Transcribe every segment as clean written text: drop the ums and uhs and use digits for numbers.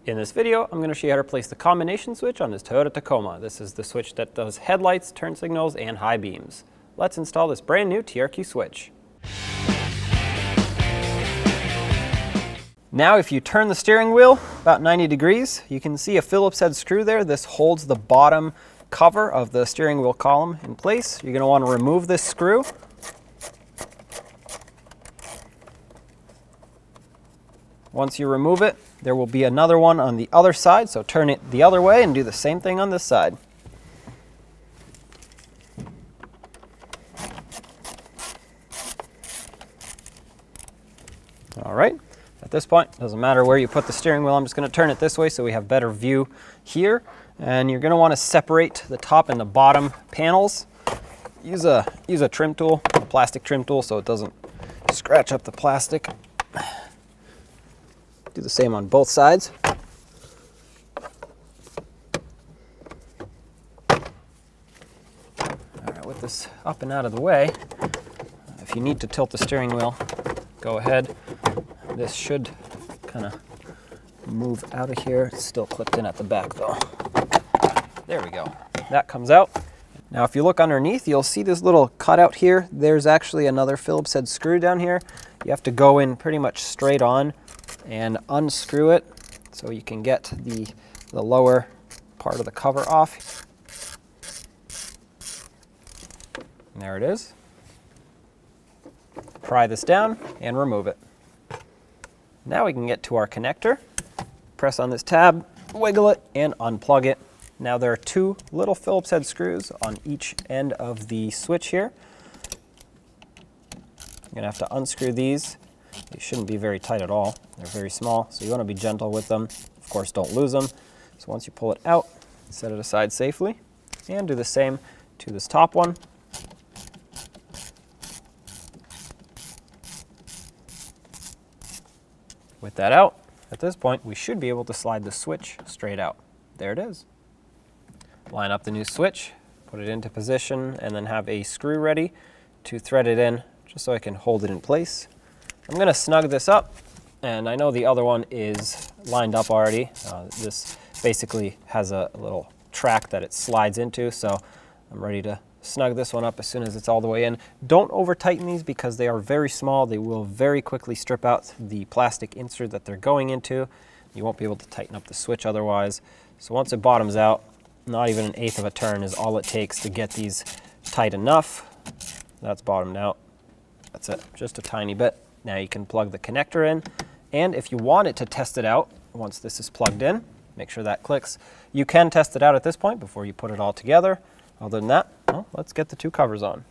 In this video, I'm going to show you how to place the combination switch on this Toyota Tacoma. This is the switch that does headlights, turn signals, and high beams. Let's install this brand new TRQ switch. Now if you turn the steering wheel about 90 degrees, you can see a Phillips head screw there. This holds the bottom cover of the steering wheel column in place. You're going to want to remove this screw. Once you remove it, there will be another one on the other side, so turn it the other way and do the same thing on this side. All right, at this point, doesn't matter where you put the steering wheel, I'm just going to turn it this way so we have better view here. And you're going to want to separate the top and the bottom panels. Use a trim tool, a plastic trim tool, so it doesn't scratch up the plastic. Do the same on both sides. All right, with this up and out of the way, if you need to tilt the steering wheel, go ahead. This should kind of move out of here. It's still clipped in at the back though. There we go. That comes out. Now if you look underneath, you'll see this little cutout here. There's actually another Phillips head screw down here. You have to go in pretty much straight on and unscrew it so you can get the lower part of the cover off. And there it is. Pry this down and remove it. Now we can get to our connector. Press on this tab, wiggle it, and unplug it. Now there are two little Phillips head screws on each end of the switch here. You're going to have to unscrew these. They shouldn't be very tight at all. They're very small, so you want to be gentle with them. Of course, don't lose them. So once you pull it out, set it aside safely, and do the same to this top one. With that out, at this point, we should be able to slide the switch straight out. There it is. Line up the new switch, put it into position, and then have a screw ready to thread it in, just so I can hold it in place. I'm going to snug this up, and I know the other one is lined up already. This basically has a little track that it slides into, so I'm ready to snug this one up as soon as it's all the way in. Don't over tighten these because they are very small. They will very quickly strip out the plastic insert that they're going into. You won't be able to tighten up the switch otherwise. So once it bottoms out, not even an eighth of a turn is all it takes to get these tight enough. That's bottomed out. That's it, just a tiny bit. Now you can plug the connector in, and if you wanted to test it out, once this is plugged in, make sure that clicks. You can test it out at this point before you put it all together. Other than that, well, let's get the two covers on.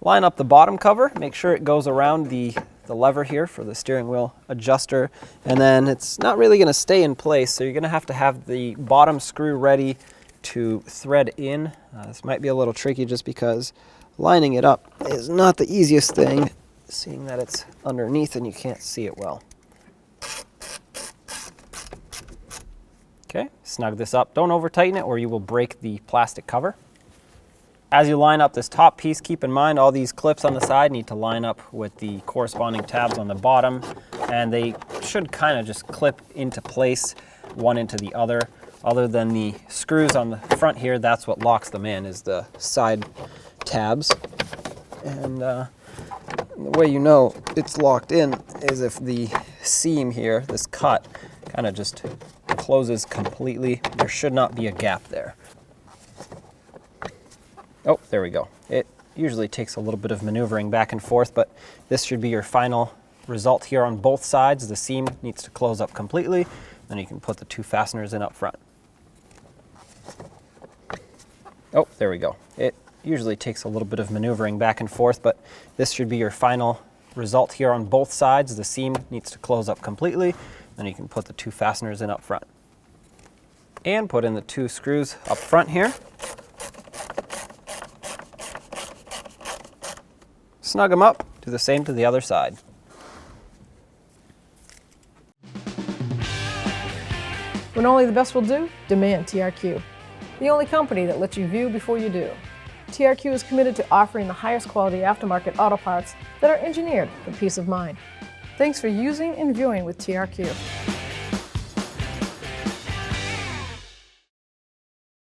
Line up the bottom cover, make sure it goes around the lever here for the steering wheel adjuster, and then it's not really going to stay in place, so you're going to have the bottom screw ready to thread in. This might be a little tricky just because lining it up is not the easiest thing, seeing that it's underneath and you can't see it well. Okay, snug this up. Don't over tighten it or you will break the plastic cover. As you line up this top piece, keep in mind all these clips on the side need to line up with the corresponding tabs on the bottom, and they should kind of just clip into place, one into the other. Other than the screws on the front here, that's what locks them in, is the side tabs. And the way you know it's locked in is if the seam here, this cut, kind of just closes completely. There should not be a gap there. Oh, there we go. It usually takes a little bit of maneuvering back and forth, but this should be your final result here on both sides. The seam needs to close up completely, then you can put the two fasteners in up front. Oh, there we go. It usually takes a little bit of maneuvering back and forth, but this should be your final result here on both sides. The seam needs to close up completely, then you can put the two fasteners in up front. And put in the two screws up front here. Snug them up, do the same to the other side. When only the best will do, demand TRQ. The only company that lets you view before you do. TRQ is committed to offering the highest quality aftermarket auto parts that are engineered for peace of mind. Thanks for using and viewing with TRQ.